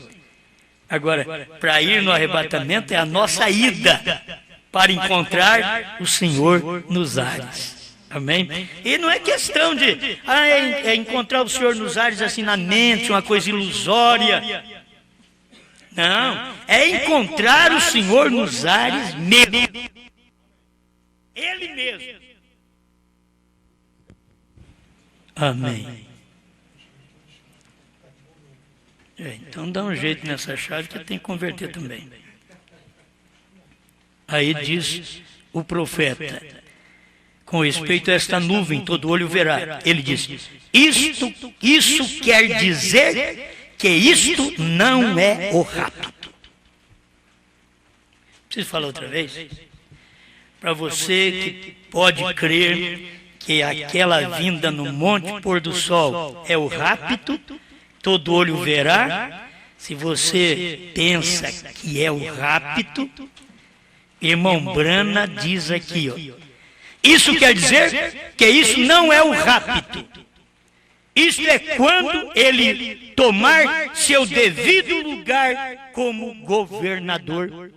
Agora, para ir no arrebatamento é a nossa ida para encontrar o Senhor nos ares. Amém? E não é questão de encontrar o Senhor nos ares assim na mente, uma coisa ilusória. Não, é encontrar o Senhor nos ares mesmo. Ele mesmo. Amém. Então dá um jeito nessa chave que tem que converter também. Aí diz o profeta, com respeito a esta nuvem, todo olho verá. Ele diz: isso quer dizer que isto não é o rapto. Preciso falar outra vez? Para você que pode crer que aquela vinda no monte pôr do sol é o rapto, todo olho verá. Se você pensa que é o rapto, irmão Branham diz aqui, ó, isso quer dizer que isso não é o rapto. Isso é quando ele tomar seu devido lugar como governador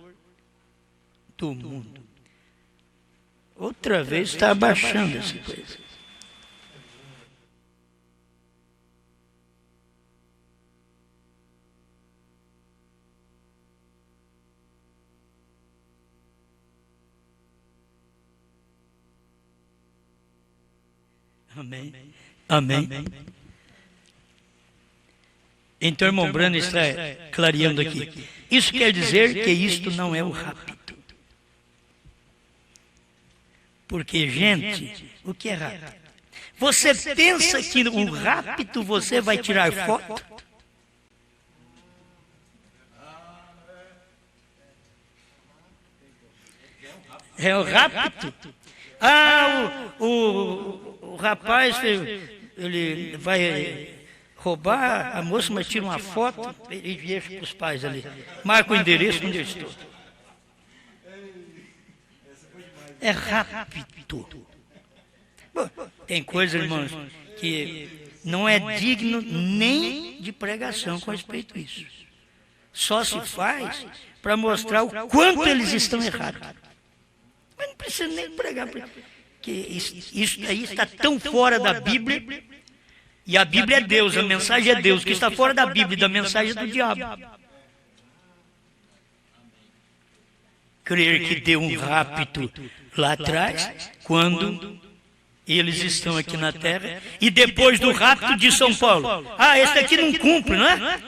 do mundo. Outra vez está abaixando essa coisa. Amém. Amém. Então, irmão Branham está clareando aqui. Isso quer dizer que isto não é o rapto. Porque, gente, o que é rapto? Você pensa que o rapto você vai tirar foto? É o rapto? O rapaz, ele vai roubar a moça, mas tira uma foto e deixa para os pais ali. Marca o endereço onde eu estou. É rápido. Bom, tem coisas, irmãos, que não é digno nem de pregação com respeito a isso. Só se faz para mostrar o quanto eles estão errados. Mas não precisa nem pregar, porque isso aí está tão fora da Bíblia, e a Bíblia é Deus, a mensagem é Deus, que está fora da Bíblia e da mensagem do diabo. Crer que deu um rapto lá atrás, quando eles estão aqui na terra, e depois do rapto de São Paulo, esse aqui não cumpre, não é?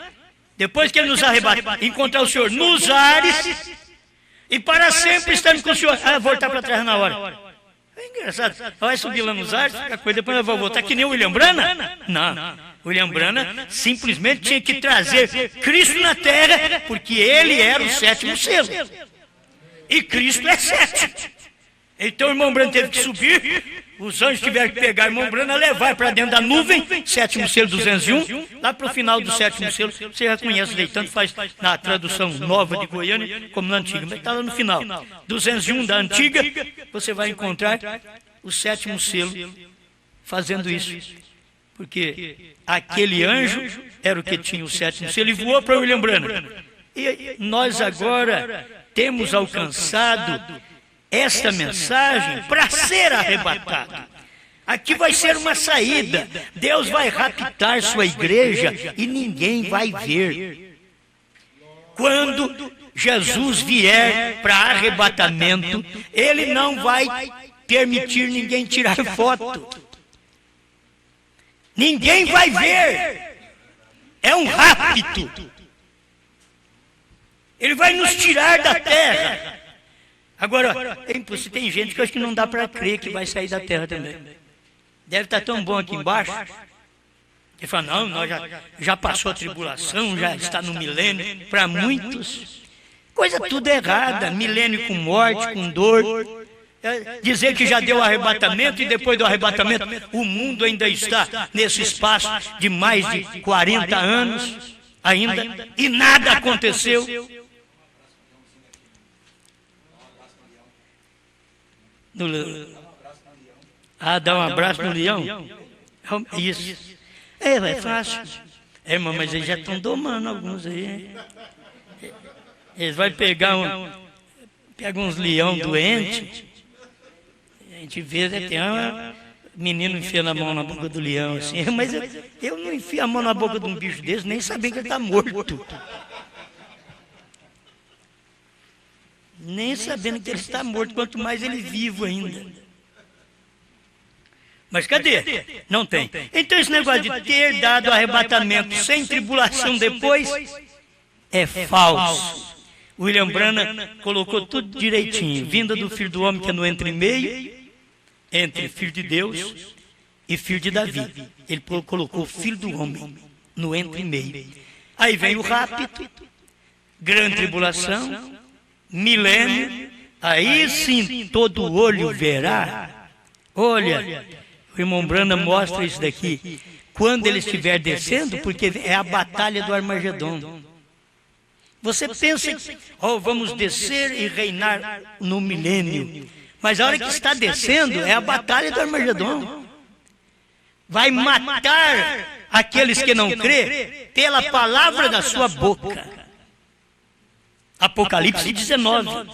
Depois que ele nos arrebata, encontrar o Senhor nos ares, e para sempre estarmos com o Senhor, voltar para trás na hora. É engraçado, vai subir lá nos ares, fica coisa, depois vai voltar, que nem o William Branham? Não, William Branham simplesmente tinha que trazer Cristo na terra, porque ele era o sétimo selo. E Cristo é sétimo. Então o irmão Branham teve que subir, os anjos tiveram que pegar o irmão Branham, levar para dentro da nuvem, sétimo selo 201, lá para o final do sétimo selo, você já conhece daí, tanto faz na tradução nova de Goiânia, como na antiga, mas está lá no final. 201 da antiga, você vai encontrar o sétimo selo fazendo isso. Porque aquele anjo era o que tinha o sétimo selo e voou para William Branham. E nós agora temos alcançado esta mensagem para ser arrebatado. Aqui vai ser uma saída. Deus vai raptar sua igreja e ninguém vai ver. Quando Jesus vier para arrebatamento, ele não vai permitir ninguém tirar foto. Ninguém vai ver. É um rapto. Ele vai nos tirar da terra. Agora, tem gente que eu acho que não dá para crer que vai sair da terra também. Deve estar tão bom aqui embaixo. Ele fala, não, nós já passou a tribulação, já está no milênio. Para muitos, coisa tudo errada. Milênio com morte, com dor. Dizer que já deu arrebatamento e depois do arrebatamento o mundo ainda está nesse espaço de mais de 40 anos ainda e nada aconteceu. Dá um abraço no leão? Isso. É fácil. Irmão, mas eles já estão domando alguns aí. Eles vão pegar uns leão doentes. A gente vê, tem um menino enfiando a mão na boca do leão, assim. Mas eu não enfio a mão na boca de um bicho desse, nem sabendo que ele está morto. Nem sabendo que ele está morto, quanto mais ele vivo ainda. Mas cadê? Não tem. Então esse negócio de ter dado arrebatamento sem tribulação depois é falso. William Branham colocou tudo direitinho. Vinda do Filho do Homem, que é no entre meio, entre Filho de Deus e Filho de Davi. Ele colocou Filho do Homem no entre meio. Aí vem o rapto, grande tribulação, milênio, aí sim todo olho verá. Olha, o irmão Branham mostra isso daqui. Quando ele estiver descendo, porque é a batalha do Armagedon. Você pensa que vamos descer e reinar no milênio. Mas a hora que está descendo é a batalha do Armagedon. Vai matar aqueles que não crê pela palavra da sua boca. Apocalipse 19.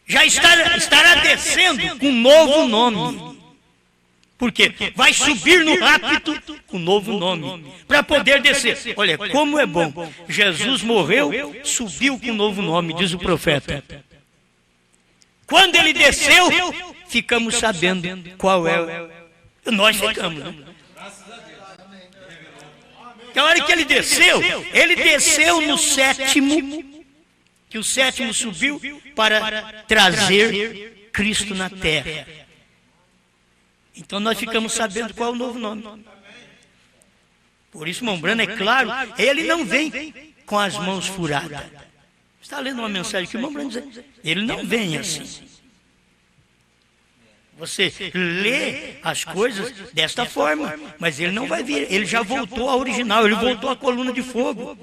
Já estará descendo com um novo nome. Por quê? Vai subir no rapto com um novo nome. Para poder descer. Olha, como é bom. Jesus morreu, subiu com um novo nome, diz o profeta. Quando ele desceu, ficamos sabendo qual é. Nós ficamos, né? Na hora que ele desceu no sétimo, que o sétimo subiu para trazer Cristo na terra. Então nós ficamos sabendo qual é o novo nome. Por isso, irmão Branham, é claro, ele não vem com as mãos furadas. Está lendo uma mensagem que o irmão Branham diz, ele não vem assim. Você lê as coisas desta forma, mas ele não vai vir. Ele já voltou ao original, ele voltou à coluna de fogo.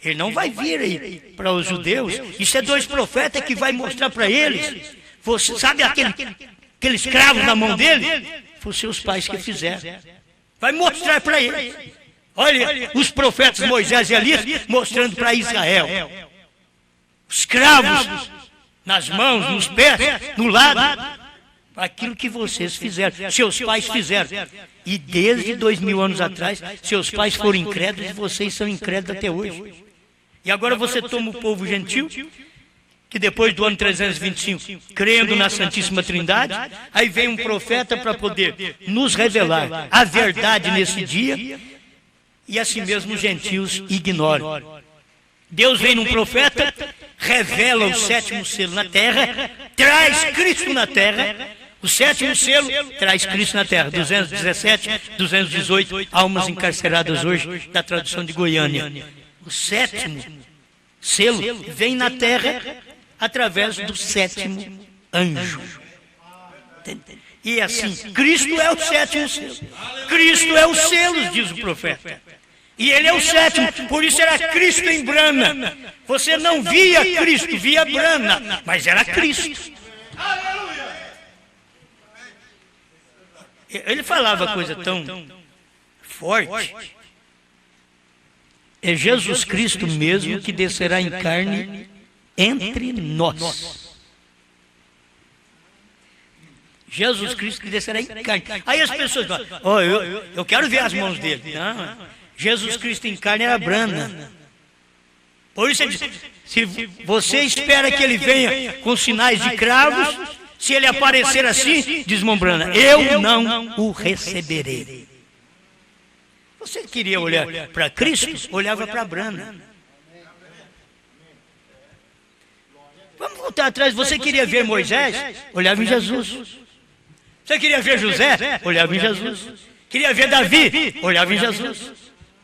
Ele não vai vir aí para os judeus. Isso é dois profetas que vai mostrar para eles. Você sabe aquele escravo na mão dele? Foram seus pais que fizeram. Vai mostrar para eles. Olha, os profetas Moisés e Elias mostrando para Israel. Os cravos nas mãos, nos pés, no lado. Aquilo que vocês fizeram, seus pais fizeram. E desde 2000 anos atrás, seus pais foram incrédulos e vocês são incrédulos até hoje. E agora você toma o povo gentil, que depois do ano 325, crendo na Santíssima Trindade, aí vem um profeta para poder nos revelar a verdade nesse dia, e assim mesmo os gentios ignoram. Deus vem num profeta, revela o sétimo selo na terra, traz Cristo na terra. O sétimo selo traz Cristo na terra. 217, 218 almas encarceradas hoje, da tradução de Goiânia. O sétimo selo vem na terra através do sétimo anjo. E assim, Cristo é o sétimo selo. Cristo é o selo, diz o profeta. E ele é o sétimo, por isso era Cristo em Brana. Você não via Cristo, via Brana, mas era Cristo. Ele falava coisa tão forte. É Jesus Cristo mesmo que descerá em carne entre nós. Jesus Cristo que descerá em carne. Aí as pessoas falam, oh, eu quero ver as mãos dele. Não, Jesus Cristo em carne era Brana. Por isso ele diz, se você espera que ele venha com sinais de cravos, se ele aparecer assim, diz Brana, eu não o receberei. Você queria olhar para Cristo? Olhava para Brana. Vamos voltar atrás. Você queria ver Moisés? Olhava em Jesus. Você queria ver José? Olhava em Jesus. Queria ver Davi? Olhava em Jesus.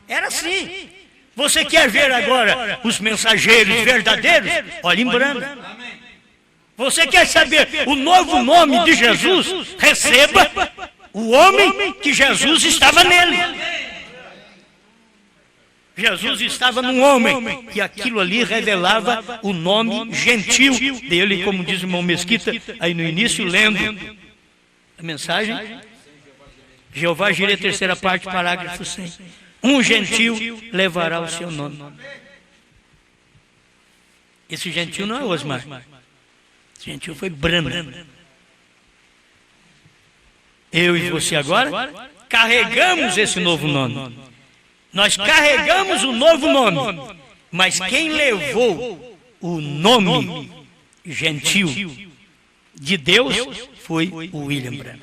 Era assim. Você quer ver agora os mensageiros verdadeiros? Olha em Brana. Você quer saber o novo nome de Jesus? Receba o homem que Jesus estava nele. Jesus estava num homem, e aquilo ali revelava o nome gentil dele, como diz o irmão Mesquita, aí no início, lendo a mensagem. Jeová Jireh, terceira parte, parágrafo 100. Um gentil levará o seu nome. Esse gentil não é Osmar. Esse gentil foi Brana. Eu e você agora carregamos esse novo nome. Nós carregamos o novo nome. Mas quem levou o nome gentil de Deus foi o William Branham.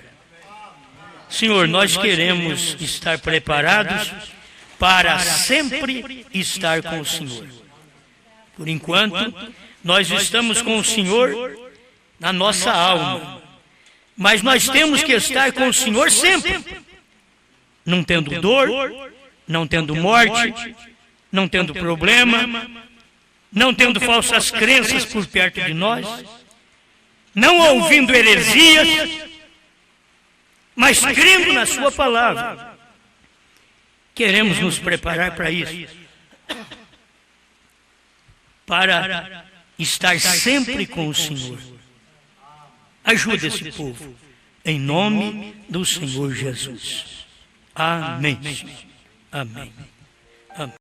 Senhor, nós queremos estar preparados para sempre estar com o Senhor. Por enquanto, nós estamos com o Senhor na nossa alma. Mas nós temos que estar com o Senhor sempre. Não tendo dor, não tendo morte, não tendo problema, não tendo falsas crenças por perto de nós, não ouvindo heresias, mas crendo na sua palavra. Queremos nos preparar para isso, para estar sempre com o Senhor. Ajude esse povo, em nome do Senhor Jesus. Amém. Amém. Amém.